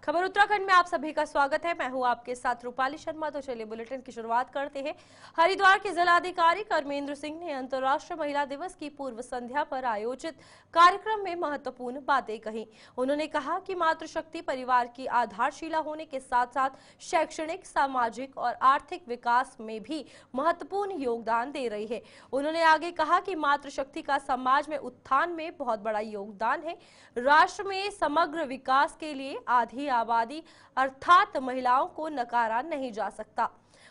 खबर उत्तराखंड में आप सभी का स्वागत है। मैं हूं आपके साथ रूपाली शर्मा। तो चलिए बुलेटिन की शुरुआत करते हैं। हरिद्वार के जिलाधिकारी कर्मेंद्र सिंह ने अंतर्राष्ट्रीय महिला दिवस की पूर्व संध्या पर आयोजित कार्यक्रम में महत्वपूर्ण बातें कही। उन्होंने कहा कि मातृशक्ति परिवार की आधारशिला होने के साथ साथ शैक्षणिक, सामाजिक और आर्थिक विकास में भी महत्वपूर्ण योगदान दे रही है। उन्होंने आगे कहा कि मातृशक्ति का समाज में उत्थान में बहुत बड़ा योगदान है। राष्ट्र में समग्र विकास के लिए आधी आबादी अर्थात महिलाओं को नकारा नहीं जा सकता।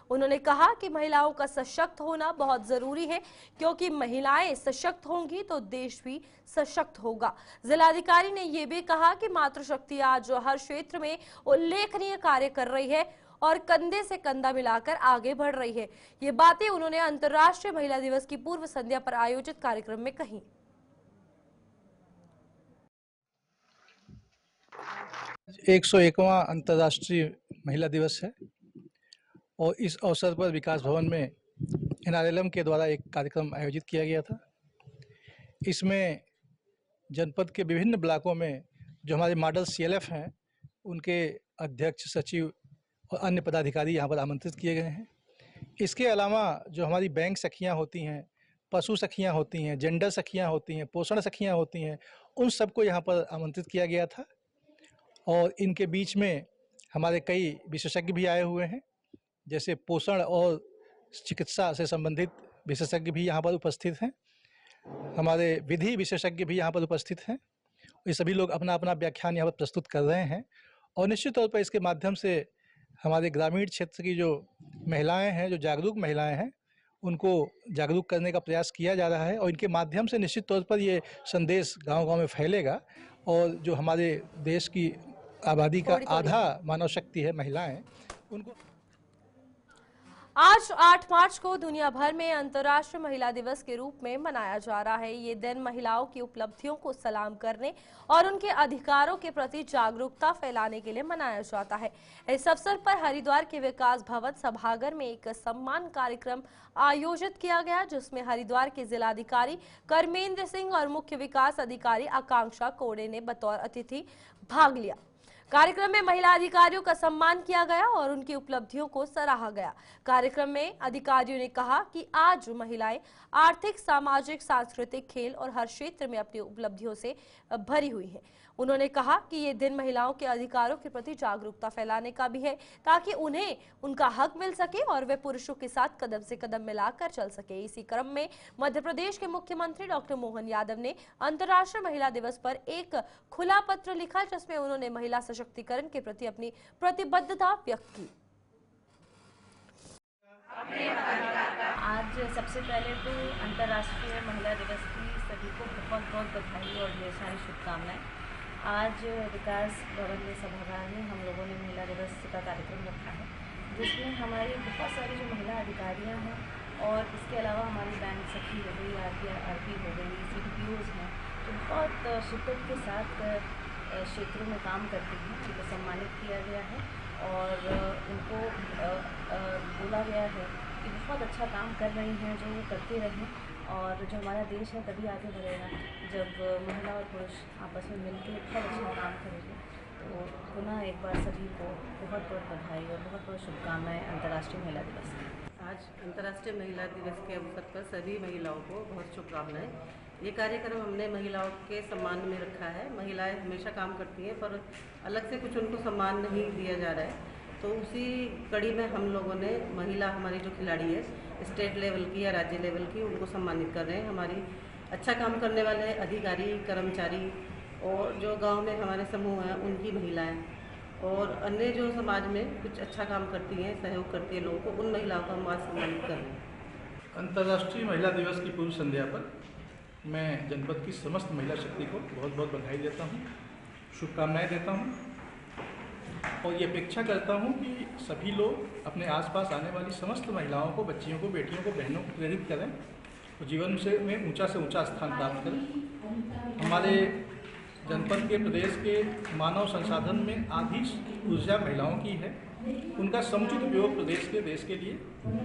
उन्होंने कहा कि महिलाओं का सशक्त होना बहुत जरूरी है, क्योंकि महिलाएं सशक्त होंगी तो देश भी सशक्त होगा। जिलाधिकारी ने यह भी कहा कि मातृशक्ति आज हर क्षेत्र में उल्लेखनीय कार्य कर रही है और कंधे से कंधा मिलाकर आगे बढ़ रही है। ये बातें उन्होंने अंतर्राष्ट्रीय महिला दिवस की पूर्व संध्या पर आयोजित कार्यक्रम में कही। 101वां अंतर्राष्ट्रीय महिला दिवस है और इस अवसर पर विकास भवन में NRLM के द्वारा एक कार्यक्रम आयोजित किया गया था। इसमें जनपद के विभिन्न ब्लॉकों में जो हमारे मॉडल CLF हैं, उनके अध्यक्ष, सचिव और अन्य पदाधिकारी यहाँ पर आमंत्रित किए गए हैं। इसके अलावा जो हमारी बैंक सखियाँ होती हैं, पशु सखियाँ होती हैं, जेंडर सखियाँ होती हैं, पोषण सखियाँ होती हैं, उन सबको यहाँ पर आमंत्रित किया गया था। और इनके बीच में हमारे कई विशेषज्ञ भी आए हुए हैं, जैसे पोषण और चिकित्सा से संबंधित विशेषज्ञ भी यहाँ पर उपस्थित हैं। हमारे विधि विशेषज्ञ भी यहाँ पर उपस्थित हैं। ये सभी लोग अपना अपना व्याख्यान यहाँ पर प्रस्तुत कर रहे हैं और निश्चित तौर पर इसके माध्यम से हमारे ग्रामीण क्षेत्र की जो महिलाएं हैं, जो जागरूक महिलाएं हैं, उनको जागरूक करने का प्रयास किया जा रहा है और इनके माध्यम से निश्चित तौर पर ये संदेश गांव-गांव में फैलेगा और जो हमारे देश की आबादी का आधा मानव शक्ति है, महिलाएं, उनको। आज 8 मार्च को दुनिया भर में अंतर्राष्ट्रीय महिला दिवस के रूप में मनाया जा रहा है। ये दिन महिलाओं की उपलब्धियों को सलाम करने और उनके अधिकारों के प्रति जागरूकता फैलाने के लिए मनाया जाता है। इस अवसर पर हरिद्वार के विकास भवन सभागार में एक सम्मान कार्यक्रम आयोजित किया गया, जिसमें हरिद्वार के जिलाधिकारी कर्मेंद्र सिंह और मुख्य विकास अधिकारी आकांक्षा कोड़े ने बतौर अतिथि भाग लिया। कार्यक्रम में महिला अधिकारियों का सम्मान किया गया और उनकी उपलब्धियों को सराहा गया। कार्यक्रम में अधिकारियों ने कहा कि आज महिलाएं आर्थिक, सामाजिक, सांस्कृतिक, खेल और हर क्षेत्र में अपनी उपलब्धियों से भरी हुई हैं। उन्होंने कहा कि ये दिन महिलाओं के अधिकारों के प्रति जागरूकता फैलाने का भी है, ताकि उन्हें उनका हक मिल सके और वे पुरुषों के साथ कदम से कदम मिलाकर चल सके। इसी क्रम में मध्य प्रदेश के मुख्यमंत्री डॉक्टर मोहन यादव ने अंतर्राष्ट्रीय महिला दिवस पर एक खुला पत्र लिखा, जिसमें उन्होंने महिला सशक्तिकरण के प्रति अपनी प्रतिबद्धता व्यक्त की। आज सबसे पहले तो अंतर्राष्ट्रीय महिला दिवस की सभी को बहुत बहुत बधाई और ढेर सारी शुभकामनाएं। आज विकास भवन में सभागार में हम लोगों ने महिला दिवस का कार्यक्रम रखा है, जिसमें हमारी बहुत सारी जो महिला अधिकारियां हैं और इसके अलावा हमारी बैंक सखी हो गई, RP हो गई, CDPOs हैं, जो बहुत शिद्दत के साथ क्षेत्रों में काम करती हैं, उनको सम्मानित किया गया है और उनको बोला गया है कि बहुत अच्छा काम कर रही हैं, जो वो करते रहें और जो हमारा देश है तभी आगे बढ़ेगा जब महिला और पुरुष आपस में मिलकर बहुत अच्छा काम करेंगे। तो पुनः एक बार सभी को बहुत बहुत बधाई और बहुत बहुत शुभकामनाएं अंतर्राष्ट्रीय महिला दिवस की। आज अंतर्राष्ट्रीय महिला दिवस के अवसर पर सभी महिलाओं को बहुत शुभकामनाएं। ये कार्यक्रम हमने महिलाओं के सम्मान में रखा है। महिलाएं हमेशा काम करती हैं, पर अलग से कुछ उनको सम्मान नहीं दिया जा रहा है, तो उसी कड़ी में हम लोगों ने महिला हमारी जो खिलाड़ी है स्टेट लेवल की या राज्य लेवल की, उनको सम्मानित कर रहे हैं। हमारी अच्छा काम करने वाले अधिकारी, कर्मचारी और जो गांव में हमारे समूह हैं उनकी महिलाएं और अन्य जो समाज में कुछ अच्छा काम करती हैं, सहयोग करती हैं लोगों को, उन महिलाओं को हम आज सम्मानित कर रहे हैं। अंतर्राष्ट्रीय महिला दिवस की पूर्व संध्या पर मैं जनपद की समस्त महिला शक्ति को बहुत बहुत बधाई देता हूँ, शुभकामनाएँ देता हूँ और ये अपेक्षा करता हूँ कि सभी लोग अपने आसपास आने वाली समस्त महिलाओं को, बच्चियों को, बेटियों को, बहनों को प्रेरित करें और जीवन में ऊंचा से ऊंचा स्थान प्राप्त करें। हमारे जनपद के, प्रदेश के मानव संसाधन में आधी ऊर्जा महिलाओं की है। उनका समुचित उपयोग प्रदेश के, देश के लिए,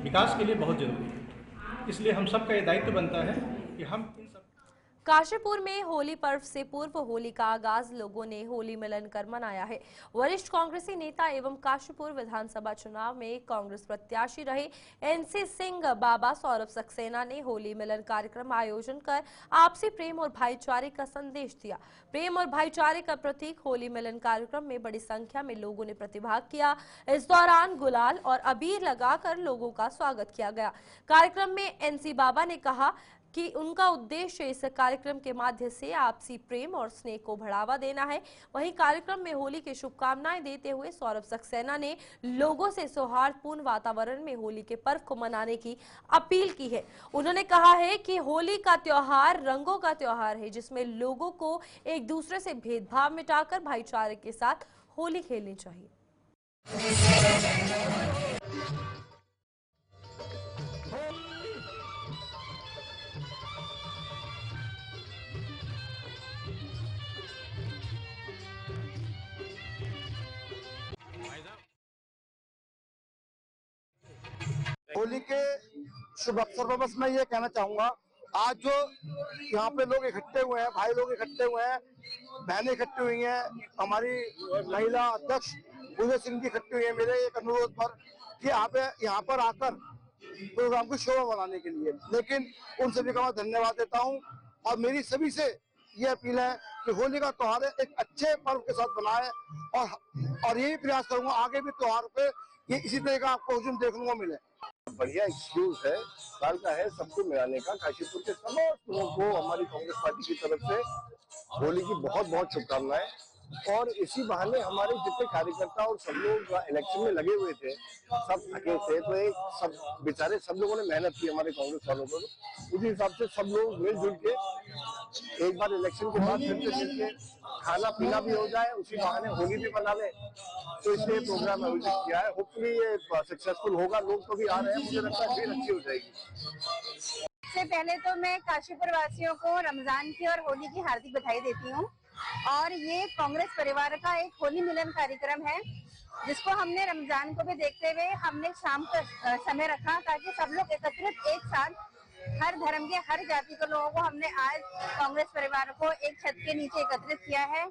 विकास के लिए बहुत जरूरी है। इसलिए हम सबका ये दायित्व बनता है कि हम इन सब काशीपुर में होली पर्व से पूर्व होली का आगाज लोगों ने होली मिलन कर मनाया है। वरिष्ठ कांग्रेसी नेता एवं काशीपुर विधानसभा चुनाव में कांग्रेस प्रत्याशी रहे एनसी सिंह बाबा सौरभ सक्सेना ने होली मिलन कार्यक्रम आयोजन कर आपसी प्रेम और भाईचारे का संदेश दिया। प्रेम और भाईचारे का प्रतीक होली मिलन कार्यक्रम में बड़ी संख्या में लोगों ने प्रतिभाग किया। इस दौरान गुलाल और अबीर लगाकर लोगों का स्वागत किया गया। कार्यक्रम में एनसी बाबा ने कहा कि उनका उद्देश्य इस कार्यक्रम के माध्यम से आपसी प्रेम और स्नेह को बढ़ावा देना है। वहीं कार्यक्रम में होली की शुभकामनाएं देते हुए सौरभ सक्सेना ने लोगों से सौहार्दपूर्ण वातावरण में होली के पर्व को मनाने की अपील की है। उन्होंने कहा है कि होली का त्योहार रंगों का त्योहार है, जिसमें लोगों को एक दूसरे से भेदभाव मिटाकर भाईचारे के साथ होली खेलनी चाहिए। होली के शुभ अवसर पर बस मैं ये कहना चाहूंगा, आज जो यहाँ पे लोग इकट्ठे हुए हैं, भाई लोग इकट्ठे हुए हैं, बहनें इकट्ठी हुई हैं, हमारी महिला अध्यक्ष पूजा सिंह जी इकट्ठी हुई है, मेरे एक अनुरोध पर कि यहाँ पर आकर प्रोग्राम को शोभा बनाने के लिए। लेकिन उन सभी का मैं धन्यवाद देता हूँ और मेरी सभी से ये अपील है कि होली का त्योहार एक अच्छे पर्व के साथ बनाए और यही प्रयास करूंगा आगे भी त्योहार पे ये इसी तरह का आपको हुजूम देखने को मिले। बढ़िया एक्सक्यूज है, साल का है, सबको मिलाने का। काशीपुर के समस्त लोगों को हमारी कांग्रेस पार्टी की तरफ से होली की बहुत बहुत शुभकामनाएं। और इसी बहाने हमारे जितने कार्यकर्ता और सब लोग इलेक्शन में लगे हुए थे, सब थके थे, तो एक सब बेचारे सब लोगों ने मेहनत की हमारे कांग्रेस वालों को। उसी हिसाब से सब लोग मिलजुल के एक बार इलेक्शन के बाद फिर से खाना पीना भी हो जाए, उसी बहाने होली भी मना ले, तो इसलिए प्रोग्राम आयोजित किया है। होपफुली ये सक्सेसफुल होगा, लोग तो भी आ रहे हैं, मुझे लगता है फिर अच्छी हो जाएगी। सबसे पहले तो मैं काशीपुर वासियों को रमजान की और होली की हार्दिक बधाई देती हूँ। और ये कांग्रेस परिवार का एक होली मिलन कार्यक्रम है, जिसको हमने रमजान को भी देखते हुए हमने शाम का समय रखा ताकि सब लोग एकत्रित एक साथ हर धर्म के हर जाति के लोगों को हमने आज कांग्रेस परिवार को एक छत के नीचे एकत्रित किया है।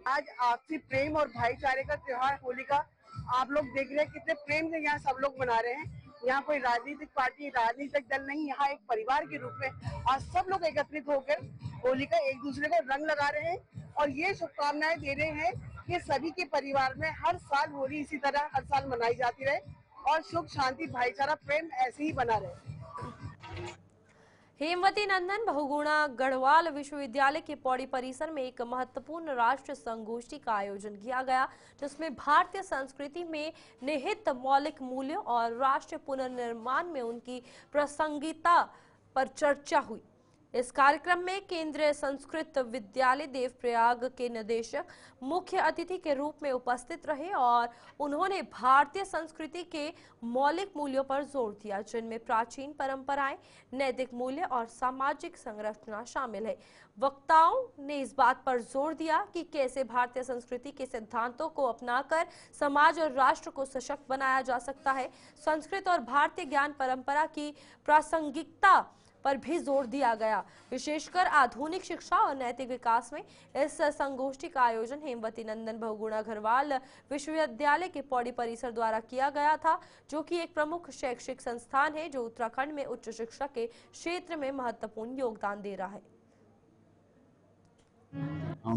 आज आपसी प्रेम और भाईचारे का त्योहार होली का आप लोग देख रहे हैं कितने प्रेम से यहाँ सब लोग मना रहे हैं। यहाँ कोई राजनीतिक पार्टी, राजनीतिक दल नहीं, यहाँ एक परिवार के रूप में आज सब लोग एकत्रित होकर होली का एक दूसरे को रंग लगा रहे हैं और ये शुभकामनाएं दे रहे हैं कि सभी के परिवार में हर साल होली इसी तरह हर साल मनाई जाती रहे और सुख शांति भाईचारा प्रेम ऐसे ही बना रहे। हेमवती नंदन बहुगुणा गढ़वाल विश्वविद्यालय के पौड़ी परिसर में एक महत्वपूर्ण राष्ट्र संगोष्ठी का आयोजन किया गया, जिसमें भारतीय संस्कृति में निहित मौलिक मूल्यों और राष्ट्र पुनर्निर्माण में उनकी प्रासंगिकता पर चर्चा हुई। इस कार्यक्रम में केंद्रीय संस्कृत विद्यालय देवप्रयाग के निदेशक मुख्य अतिथि के रूप में उपस्थित रहे और उन्होंने भारतीय संस्कृति के मौलिक मूल्यों पर जोर दिया, जिनमें प्राचीन परंपराएं, नैतिक मूल्य और सामाजिक संरचना शामिल है। वक्ताओं ने इस बात पर जोर दिया कि कैसे भारतीय संस्कृति के सिद्धांतों को अपनाकर समाज और राष्ट्र को सशक्त बनाया जा सकता है। संस्कृत और भारतीय ज्ञान परंपरा की प्रासंगिकता पर भी जोर दिया गया। विशेषकर आधुनिक शिक्षा और नैतिक विकास में इस संगोष्ठी का आयोजन हेमवती नंदन बहुगुणा गढ़वाल विश्वविद्यालय के पौड़ी परिसर द्वारा किया गया था, जो कि एक प्रमुख शैक्षिक संस्थान है जो उत्तराखंड में उच्च शिक्षा के क्षेत्र में महत्वपूर्ण योगदान दे रहा है।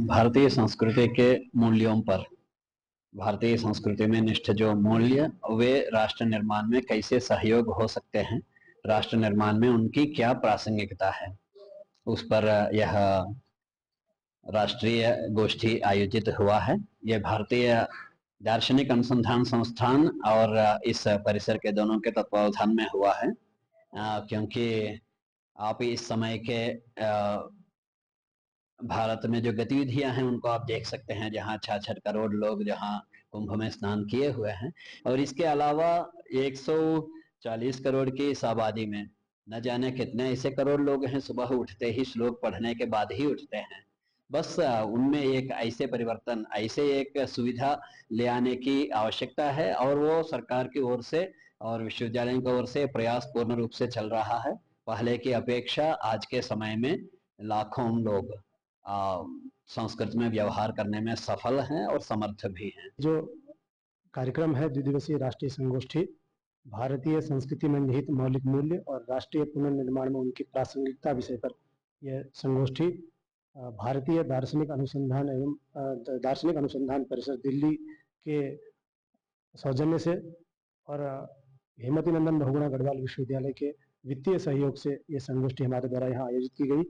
भारतीय संस्कृति के मूल्यों पर, भारतीय संस्कृति में निष्ठ जो मूल्य वे राष्ट्र निर्माण में कैसे सहयोग हो सकते हैं, राष्ट्र निर्माण में उनकी क्या प्रासंगिकता है, उस पर यह राष्ट्रीय गोष्ठी आयोजित हुआ है। यह भारतीय दार्शनिक अनुसंधान संस्थान और इस परिसर के दोनों के तत्वावधान में हुआ है, क्योंकि आप इस समय के भारत में जो गतिविधियां हैं उनको आप देख सकते हैं, जहां 66 करोड़ लोग जहां कुंभ में स्नान किए हुए हैं और इसके अलावा 140 करोड़ की इस आबादी में न जाने कितने ऐसे करोड़ लोग हैं सुबह उठते ही श्लोक पढ़ने के बाद ही उठते हैं। बस उनमें एक ऐसे परिवर्तन, ऐसे एक सुविधा ले आने की आवश्यकता है और वो सरकार की ओर से और विश्वविद्यालय की ओर से प्रयास पूर्ण रूप से चल रहा है। पहले की अपेक्षा आज के समय में लाखों लोग संस्कृत में व्यवहार करने में सफल हैं और समर्थ भी हैं। जो कार्यक्रम है द्विदिवसीय राष्ट्रीय संगोष्ठी भारतीय संस्कृति में निहित मौलिक मूल्य और राष्ट्रीय पुनर्निर्माण में उनकी प्रासंगिकता विषय पर यह संगोष्ठी भारतीय दार्शनिक अनुसंधान परिषद दिल्ली के सौजन्य से और हेमवती नंदन बहुगुणा गढ़वाल विश्वविद्यालय के वित्तीय सहयोग से यह संगोष्ठी हमारे द्वारा यहाँ आयोजित की गई।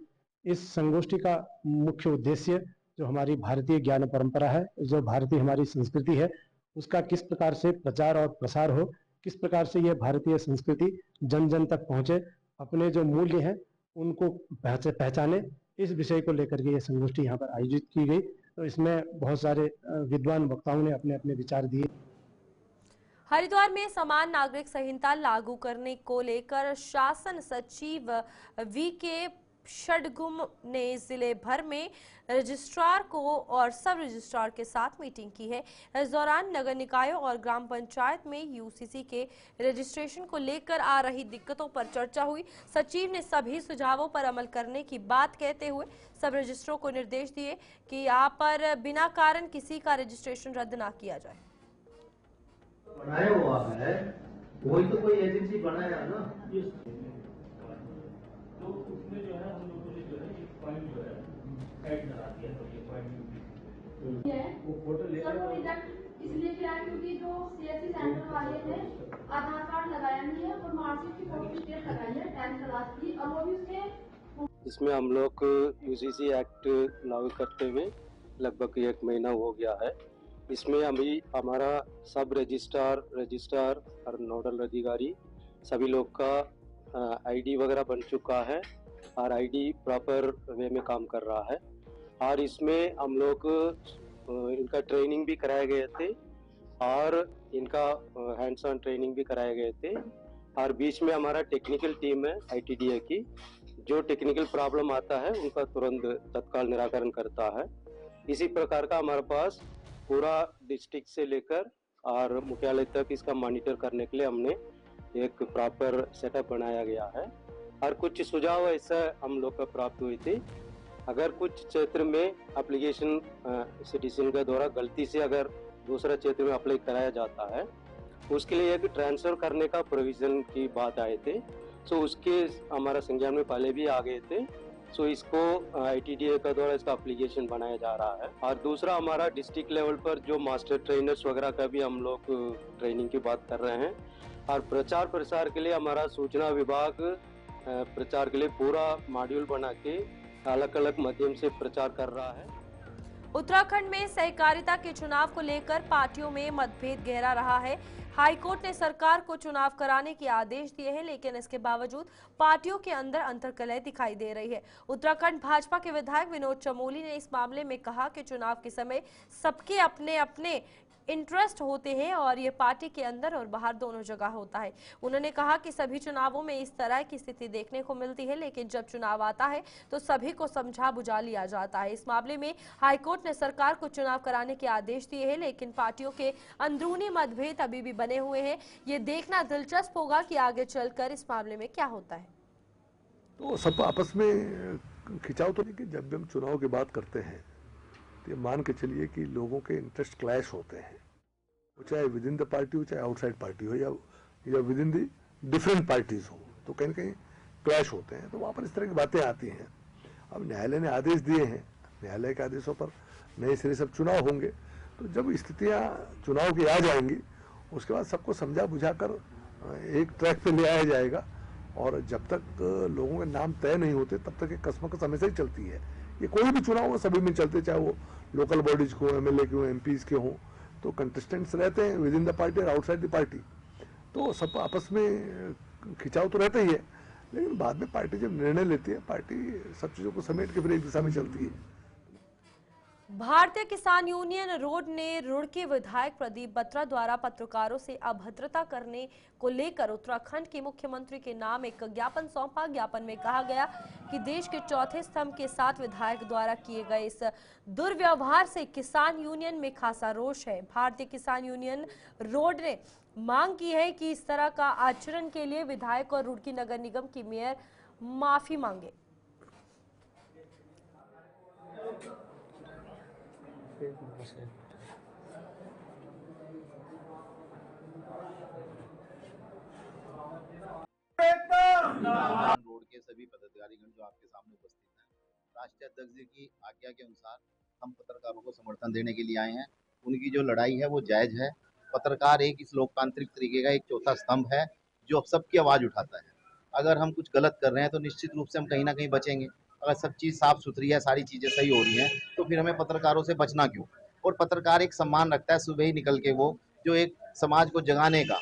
इस संगोष्ठी का मुख्य उद्देश्य जो हमारी भारतीय ज्ञान परंपरा है, जो भारतीय हमारी संस्कृति है, उसका किस प्रकार से प्रचार और प्रसार हो, किस प्रकार से यह भारतीय संस्कृति जन जन तक पहुंचे, अपने जो मूल्य हैं उनको पहचाने, इस विषय को लेकर के यह संगोष्ठी यहाँ पर आयोजित की गई। तो इसमें बहुत सारे विद्वान वक्ताओं ने अपने अपने विचार दिए। हरिद्वार में समान नागरिक संहिता लागू करने को लेकर शासन सचिव वीके षडगुम ने जिले भर में रजिस्ट्रार को और सब रजिस्ट्रार के साथ मीटिंग की है। इस दौरान नगर निकायों और ग्राम पंचायत में यूसीसी के रजिस्ट्रेशन को लेकर आ रही दिक्कतों पर चर्चा हुई। सचिव ने सभी सुझावों पर अमल करने की बात कहते हुए सब रजिस्ट्रारों को निर्देश दिए कि यहाँ पर बिना कारण किसी का रजिस्ट्रेशन रद्द न किया जाए। बनाया हुआ है वही तो कोई एजेंसी बनाया ना, तो उसमें जो है हम लोगों ने जो है एक पॉइंट जो है ऐड करा दिया, तो ये पॉइंट वो फोटो लेकर इसलिए किया क्योंकि जो सीएससी सेंटर वाले ने आधार कार्ड लगाया नहीं है और मार्कशीट की फोटो स्टेट लगाई है 10th क्लास की, और वो भी उसके इसमें हम लोग यूसीसी एक्ट लागू करते हुए लगभग 1 महीना हो गया है। इसमें अभी हमारा सब रजिस्ट्रार और नोडल अधिकारी सभी लोग का आईडी वगैरह बन चुका है और आईडी प्रॉपर वे में काम कर रहा है। और इसमें हम लोग इनका ट्रेनिंग भी कराए गए थे और इनका हैंड्स ऑन ट्रेनिंग भी कराए गए थे। और बीच में हमारा टेक्निकल टीम है ITDA की, जो टेक्निकल प्रॉब्लम आता है उनका तुरंत तत्काल निराकरण करता है। इसी प्रकार का हमारे पास पूरा डिस्ट्रिक्ट से लेकर और मुख्यालय तक इसका मॉनिटर करने के लिए हमने एक प्रॉपर सेटअप बनाया गया है। और कुछ सुझाव ऐसा हम लोग का प्राप्त हुए थे, अगर कुछ क्षेत्र में एप्लीकेशन सिटीजन के द्वारा गलती से अगर दूसरा क्षेत्र में अप्लाई कराया जाता है, उसके लिए एक ट्रांसफर करने का प्रोविजन की बात आए थे। सो उसके हमारा संज्ञान में पहले भी आ गए थे। सो इसको ITDA का द्वारा इसका एप्लीकेशन बनाया जा रहा है। और दूसरा हमारा डिस्ट्रिक्ट लेवल पर जो मास्टर ट्रेनर्स वगैरह का भी हम लोग ट्रेनिंग की बात कर रहे हैं। और प्रचार प्रसार के लिए हमारा सूचना विभाग प्रचार के लिए पूरा मॉड्यूल बना के अलग अलग माध्यम से प्रचार कर रहा है। उत्तराखंड में सहकारिता के चुनाव को लेकर पार्टियों में मतभेद गहरा रहा है। हाईकोर्ट ने सरकार को चुनाव कराने के आदेश दिए हैं, लेकिन इसके बावजूद पार्टियों के अंदर अंतर्कलह दिखाई दे रही है। उत्तराखंड भाजपा के विधायक विनोद चमोली ने इस मामले में कहा कि चुनाव के समय सबके अपने अपने इंटरेस्ट होते हैं और ये पार्टी के अंदर और बाहर दोनों जगह होता है। उन्होंने कहा कि सभी चुनावों में इस तरह की स्थिति देखने को मिलती है, लेकिन जब चुनाव आता है तो सभी को समझा बुझा लिया जाता है। इस मामले में हाईकोर्ट ने सरकार को चुनाव कराने के आदेश दिए हैं, लेकिन पार्टियों के अंदरूनी मतभेद अभी भी बने हुए हैं। ये देखना दिलचस्प होगा कि आगे चलकर इस मामले में क्या होता है। तो सब आपस में खिंचाव तो नहीं कि जब भी हम चुनाव की बात करते हैं तो ये मान के चलिए कि लोगों के इंटरेस्ट क्लैश होते हैं, वो चाहे विद इन द पार्टी हो चाहे आउटसाइड पार्टी हो या with in the different parties हो, तो कहीं ना कहीं क्लैश होते हैं। तो वहाँ पर इस तरह की बातें आती हैं। अब न्यायालय ने आदेश दिए हैं, न्यायालय के आदेशों पर नए सिरे सब चुनाव होंगे। तो जब स्थितियाँ चुनाव की आ जाएंगी उसके बाद सबको समझा बुझा कर एक ट्रैक पे ले आया जाएगा। और जब तक लोगों के नाम तय नहीं होते तब तक ये कस्मकस हमेशा ही चलती है। ये कोई भी चुनाव हो सभी में चलते, चाहे वो लोकल बॉडीज को MLA के हो MPs के हों, तो कंटेस्टेंट्स रहते हैं विद इन द पार्टी और आउटसाइड द पार्टी। तो सब आपस में खिंचाव तो रहता ही है, लेकिन बाद में पार्टी जब निर्णय लेती है, पार्टी सब चीज़ों को समेट के फिर एक दिशा में चलती है। भारतीय किसान यूनियन रोड ने रुड़की विधायक प्रदीप बत्रा द्वारा पत्रकारों से अभद्रता करने को लेकर उत्तराखंड के मुख्यमंत्री के नाम एक ज्ञापन सौंपा। ज्ञापन में कहा गया कि देश के चौथे स्तंभ के साथ विधायक द्वारा किए गए इस दुर्व्यवहार से किसान यूनियन में खासा रोष है। भारतीय किसान यूनियन रोड ने मांग की है कि इस तरह का आचरण के लिए विधायक और रुड़की नगर निगम की मेयर माफी मांगे। रोड के सभी पदाधिकारीगण जो आपके सामने उपस्थित हैं, राष्ट्रीय अध्यक्ष जी की आज्ञा के अनुसार हम पत्रकारों को समर्थन देने के लिए आए हैं। उनकी जो लड़ाई है वो जायज है। पत्रकार एक इस लोकतांत्रिक तरीके का एक चौथा स्तंभ है जो अब सबकी आवाज़ उठाता है। अगर हम कुछ गलत कर रहे हैं तो निश्चित रूप से हम कहीं ना कहीं बचेंगे। अगर सब चीज़ साफ सुथरी है, सारी चीज़ें सही हो रही हैं, तो फिर हमें पत्रकारों से बचना क्यों। और पत्रकार एक सम्मान रखता है सुबह ही निकल के, वो जो एक समाज को जगाने का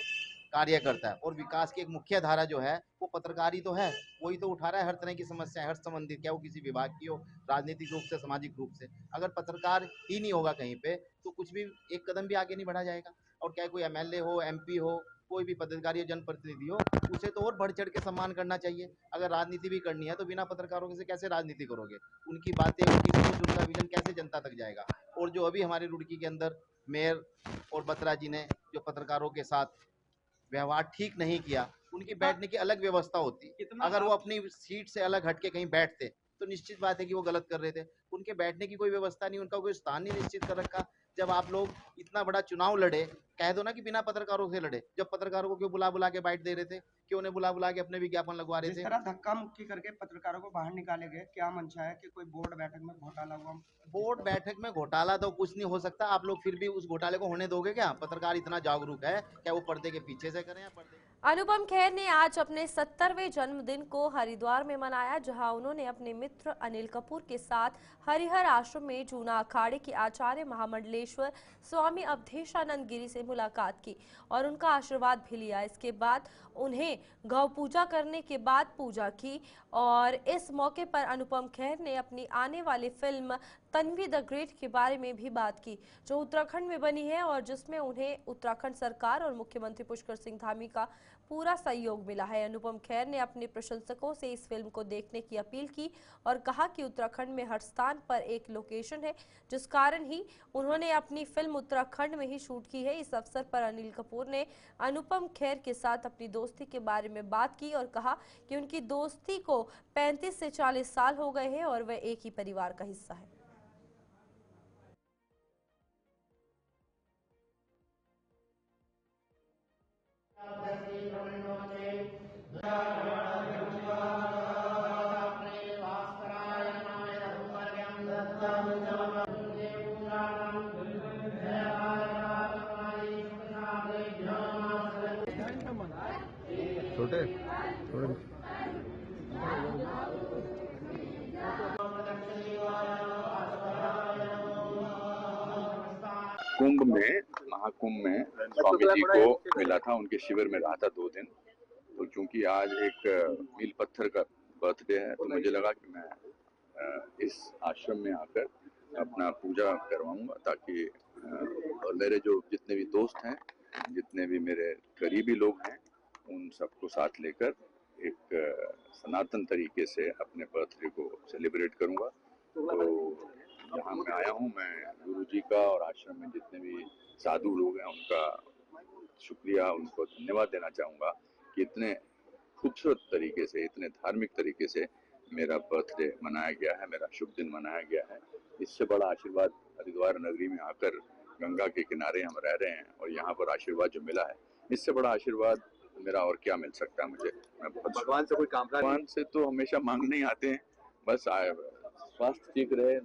कार्य करता है। और विकास की एक मुख्य धारा जो है वो पत्रकार ही तो है। वही तो उठा रहा है हर तरह की समस्याएं, हर संबंधित, क्या वो किसी विभाग की हो, राजनीतिक रूप से, सामाजिक रूप से। अगर पत्रकार ही नहीं होगा कहीं पे तो कुछ भी एक कदम भी आगे नहीं बढ़ा जाएगा। और क्या कोई एमएलए हो, एमपी हो, कोई भी पदाधिकारी हो, जनप्रतिनिधि हो, उसे तो और बढ़ चढ़ के सम्मान करना चाहिए। अगर राजनीति भी करनी है तो बिना पत्रकारों से कैसे राजनीति करोगे। उनकी बातें, उनकी सोच, उनका विजन कैसे जनता तक जाएगा। और जो अभी हमारे रुड़की के अंदर मेयर और बत्रा जी ने जो पत्रकारों के साथ व्यवहार ठीक नहीं किया, उनकी बैठने की अलग व्यवस्था होती। अगर वो अपनी सीट से अलग हट के कहीं बैठते तो निश्चित बात है कि वो गलत कर रहे थे। उनके बैठने की कोई व्यवस्था नहीं, उनका कोई स्थान नहीं निश्चित कर रखा। जब आप लोग इतना बड़ा चुनाव लड़े, कह दो ना कि बिना पत्रकारों से लड़े। जब पत्रकारों को क्यों बुला बुला के बाइट दे रहे थे, क्यों उन्हें बुला बुला के अपने विज्ञापन लगवा रहे थे। जिस तरह धक्का मुक्की करके पत्रकारों को बाहर निकाले गए, क्या मंशा है कि कोई बोर्ड बैठक में घोटाला हुआ? बोर्ड बैठक में घोटाला तो कुछ नहीं हो सकता। आप लोग फिर भी उस घोटाले को होने दोगे क्या? पत्रकार इतना जागरूक है, क्या वो पर्दे के पीछे से करें या पर्दे। अनुपम खेर ने आज अपने 70वें जन्मदिन को हरिद्वार में मनाया, जहां उन्होंने अपने मित्र अनिल कपूर के साथ हरिहर आश्रम में जूना अखाड़े के आचार्य महामंडलेश्वर स्वामी अवधेशानंद गिरी से मुलाकात की और उनका आशीर्वाद भी लिया। इसके बाद उन्हें गौ पूजा करने के बाद पूजा की और इस मौके पर अनुपम खेर ने अपनी आने वाली फिल्म तन्वी द ग्रेट के बारे में भी बात की, जो उत्तराखंड में बनी है और जिसमें उन्हें उत्तराखंड सरकार और मुख्यमंत्री पुष्कर सिंह धामी का पूरा सहयोग मिला है। अनुपम खेर ने अपने प्रशंसकों से इस फिल्म को देखने की अपील की और कहा कि उत्तराखंड में हर स्थान पर एक लोकेशन है, जिस कारण ही उन्होंने अपनी फिल्म उत्तराखंड में ही शूट की है। इस अवसर पर अनिल कपूर ने अनुपम खेर के साथ अपनी दोस्ती के बारे में बात की और कहा कि उनकी दोस्ती को 35 से 40 साल हो गए हैं और वह एक ही परिवार का हिस्सा है। छोटे कुंभ में, महाकुंभ में स्वामी जी को मिला था, उनके शिविर में रहा था 2 दिन। तो चूंकि आज एक मील पत्थर का बर्थडे है तो मुझे लगा कि मैं इस आश्रम में आकर अपना पूजा करवाऊंगा, ताकि और मेरे जो जितने भी दोस्त हैं, जितने भी मेरे करीबी लोग हैं, उन सबको साथ लेकर एक सनातन तरीके से अपने बर्थडे को सेलिब्रेट करूंगा। तो यहाँ मैं आया हूँ, मैं गुरु जी का और आश्रम में जितने भी साधु लोग हैं उनका शुक्रिया, उनको धन्यवाद देना चाहूँगा कि इतने खूबसूरत तरीके से, इतने धार्मिक तरीके से मेरा बर्थडे मनाया गया है, मेरा शुभ दिन मनाया गया है। इससे बड़ा आशीर्वाद हरिद्वार नगरी में आकर, गंगा के किनारे हम रह रहे हैं और यहाँ पर आशीर्वाद जो मिला है, इससे बड़ा आशीर्वाद मेरा और क्या मिल सकता है मुझे। मैं बहुत भगवान से कोई काम, भगवान से तो हमेशा मांगने ही आते हैं, बस स्वास्थ्य ठीक रहे,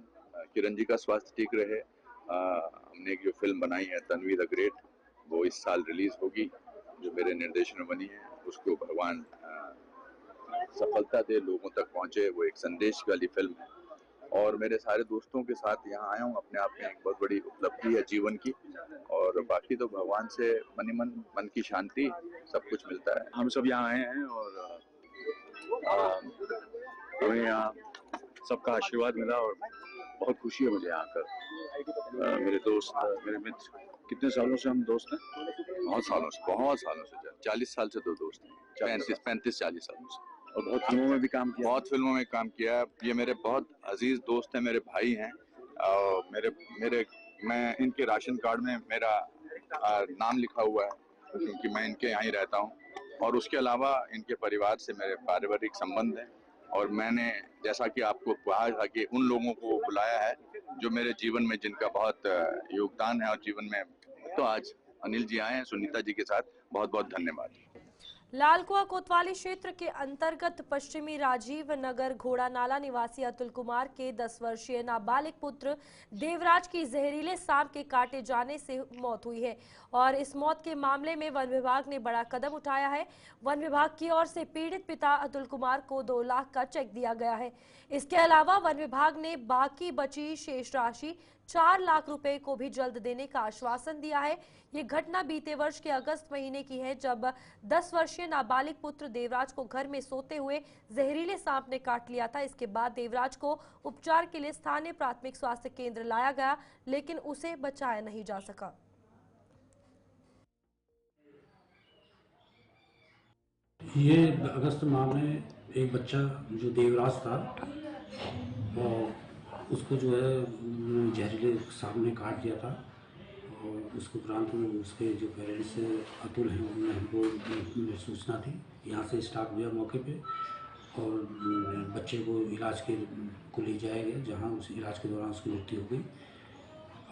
किरण जी का स्वास्थ्य ठीक रहे। हमने एक जो फिल्म बनाई है तन्वी द ग्रेट, वो इस साल रिलीज होगी, जो मेरे निर्देशन में बनी है। उसको भगवान सफलता दे, लोगों तक पहुंचे। वो एक संदेश वाली फिल्म है और मेरे सारे दोस्तों के साथ यहाँ आया हूँ, अपने आप में एक बहुत बड़ी उपलब्धि है जीवन की। और बाकी तो भगवान से मन की शांति सब कुछ मिलता है। हम सब यहाँ आए हैं और हमें यहाँ सबका आशीर्वाद मिला और बहुत खुशी है मुझे यहाँ आकर। मेरे दोस्त, मेरे मित्र, कितने सालों से हम दोस्त हैं? बहुत सालों से 40 साल से 2 दोस्त हैं, 35-40 सालों से। और बहुत फिल्मों में भी काम किया? बहुत फिल्मों में काम किया। ये मेरे बहुत अजीज दोस्त हैं, मेरे भाई हैं। और मैं इनके राशन कार्ड में मेरा नाम लिखा हुआ है, क्योंकि मैं इनके यहाँ ही रहता हूँ। और उसके अलावा इनके परिवार से मेरे पारिवारिक संबंध हैं और मैंने जैसा कि आपको कहा था कि उन लोगों को बुलाया है जो मेरे जीवन में जिनका बहुत योगदान है और जीवन में, तो आज अनिल जी आए हैं सुनीता जी के साथ, बहुत बहुत धन्यवाद। लालकुआ कोतवाली क्षेत्र के अंतर्गत पश्चिमी राजीव नगर घोड़ा नाला निवासी अतुल कुमार के 10 वर्षीय नाबालिग पुत्र देवराज की जहरीले सांप के काटे जाने से मौत हुई है और इस मौत के मामले में वन विभाग ने बड़ा कदम उठाया है। वन विभाग की ओर से पीड़ित पिता अतुल कुमार को 2 लाख का चेक दिया गया है। इसके अलावा वन विभाग ने बाकी बची शेष राशि 4 लाख रुपए को भी जल्द देने का आश्वासन दिया है। ये घटना बीते वर्ष के अगस्त महीने की है, जब 10 वर्षीय नाबालिग पुत्र देवराज को घर में सोते हुए जहरीले सांप ने काट लिया था। इसके बाद देवराज को उपचार के लिए स्थानीय प्राथमिक स्वास्थ्य केंद्र लाया गया, लेकिन उसे बचाया नहीं जा सका। ये अगस्त माह में एक बच्चा जो देवराज था और उसको जो है जहरीले सांप ने काट दिया था और उसके उपरांत में उसके जो पेरेंट्स अतुल हैं उन्होंने हमको सूचना थी। यहाँ से स्टाफ गया मौके पे और बच्चे को इलाज के को ले जाया गया, जहाँ उस इलाज के दौरान उसकी मृत्यु हो गई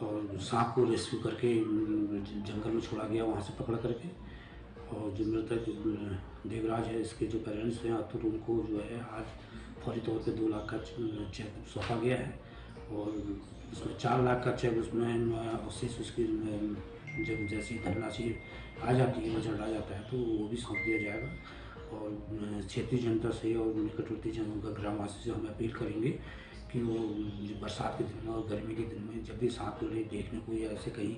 और सांप को रेस्क्यू करके जंगल में छोड़ा गया, वहाँ से पकड़ करके। और जो मृतक देवराज है, इसके जो पेरेंट्स हैं अतुल, उनको जो है आज फौरी तौर पे 2 लाख का चेक सौंपा गया है और उसमें 4 लाख का चेक उसमें अवशेष उसकी जब जैसी धनराशि आ जाती है, बजट आ जाता है, तो वो भी सौंप दिया जाएगा। और क्षेत्रीय जनता से और निकटवर्ती ग्रामवासी से हम अपील करेंगे कि वो बरसात के दिन में और गर्मी के दिन में जब भी सांप को देखने को या ऐसे कहीं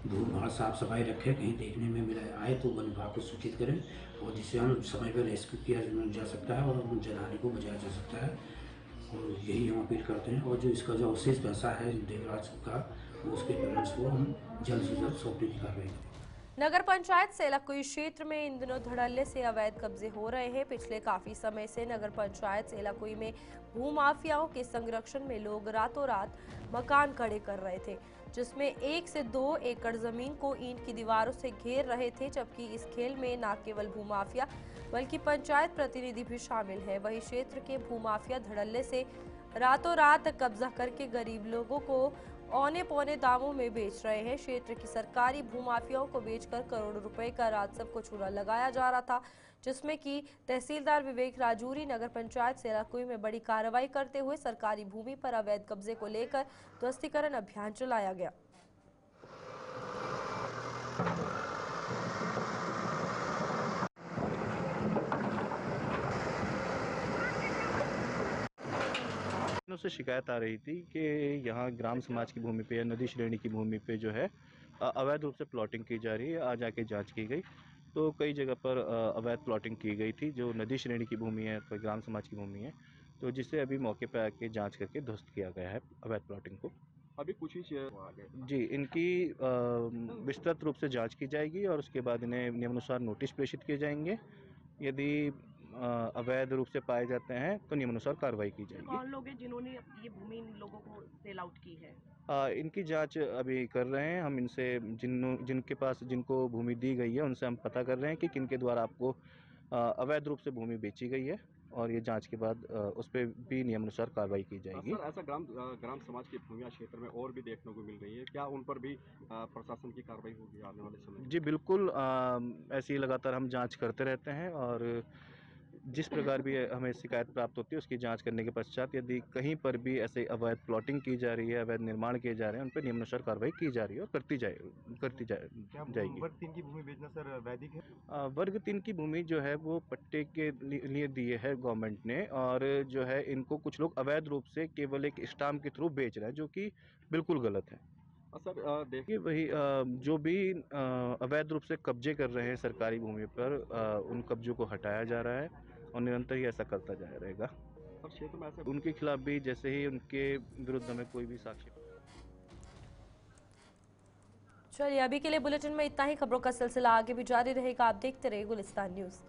धूल भाड़ साफ सफाई रखें, कहीं देखने में मिला आए तो वन विभाग को सूचित करें और जिससे हम समय पर रेस्क्यू किया जा सकता है और जनहानि को बचाया जा सकता है। और यही हम अपील करते हैं। और जो इसका जो अवशेष पैसा है देवराज का, वो उसके पेरेंट्स को हम जल्द से जल्द सौंपने की कार्रवाई करें। नगर पंचायत सेलाकुई क्षेत्र में इन दिनों धड़ल्ले से अवैध कब्जे हो रहे हैं। पिछले काफी समय से नगर पंचायत सेलाकुई में भूमाफियाओं के संरक्षण में लोग रातों रात मकान खड़े कर रहे थे, जिसमें 1 से 2 एकड़ जमीन को ईंट की दीवारों से घेर रहे थे। जबकि इस खेल में न केवल भूमाफिया बल्कि पंचायत प्रतिनिधि भी शामिल है। वही क्षेत्र के भूमाफिया धड़ल्ले से रातों रात कब्जा करके गरीब लोगों को औने पौने दामों में बेच रहे हैं। क्षेत्र की सरकारी भूमाफियाओं को बेचकर करोड़ों रुपए का राजस्व को चूना लगाया जा रहा था, जिसमें कि तहसीलदार विवेक राजूरी नगर पंचायत सेलाकुई में बड़ी कार्रवाई करते हुए सरकारी भूमि पर अवैध कब्जे को लेकर ध्वस्तीकरण अभियान चलाया गया। से शिकायत आ रही थी कि यहाँ ग्राम समाज की भूमि पे या नदी श्रेणी की भूमि पे जो है अवैध रूप से प्लॉटिंग की जा रही है। आज आके जांच की गई तो कई जगह पर अवैध प्लॉटिंग की गई थी जो नदी श्रेणी की भूमि है, तो ग्राम समाज की भूमि है, तो जिसे अभी मौके पर आके जांच करके ध्वस्त किया गया है अवैध प्लॉटिंग को। अभी कुछ ही जी इनकी विस्तृत रूप से जाँच की जाएगी और उसके बाद इन्हें नियमानुसार नोटिस प्रेषित किए जाएंगे। यदि अवैध रूप से पाए जाते हैं तो नियमानुसार कार्रवाई की जाएगी। कौन लोग हैं जिन्होंने ये भूमि इन लोगों को सेल आउट की है? इनकी जांच अभी कर रहे हैं हम। इनसे जिनके पास जिनको भूमि दी गई है उनसे हम पता कर रहे हैं कि किनके द्वारा आपको अवैध रूप से भूमि बेची गई है और ये जांच के बाद उस पर भी नियमानुसार कार्रवाई की जाएगी। सर, ऐसा ग्राम समाज की भूमिया क्षेत्र में और भी देखने को मिल रही है, क्या उन पर भी प्रशासन की कार्रवाई होगी आने वाले समय? जी बिल्कुल, ऐसी लगातार हम जांच करते रहते हैं और जिस प्रकार भी हमें शिकायत प्राप्त होती है उसकी जांच करने के पश्चात यदि कहीं पर भी ऐसे अवैध प्लॉटिंग की जा रही है, अवैध निर्माण किए जा रहे हैं, उन पर नियमानुसार कार्रवाई की जा रही है और करती जाएगी। वर्ग 3 की भूमि बेचना सर वैधिक है? वर्ग 3 की भूमि जो है वो पट्टे के लिए दिए है गवर्नमेंट ने और जो है इनको कुछ लोग अवैध रूप से केवल एक स्टाम्प के थ्रू बेच रहे हैं, जो कि बिल्कुल गलत है। सर देखिए वही जो भी अवैध रूप से कब्जे कर रहे हैं सरकारी भूमि पर उन कब्जों को हटाया जा रहा है और निरंतर ही ऐसा करता जाया रहेगा। और क्षेत्र में ऐसे उनके खिलाफ भी जैसे ही उनके विरुद्ध में कोई भी साक्ष्य। चलिए अभी के लिए बुलेटिन में इतना ही। खबरों का सिलसिला आगे भी जारी रहेगा। आप देखते रहिए गुलिस्तान न्यूज़।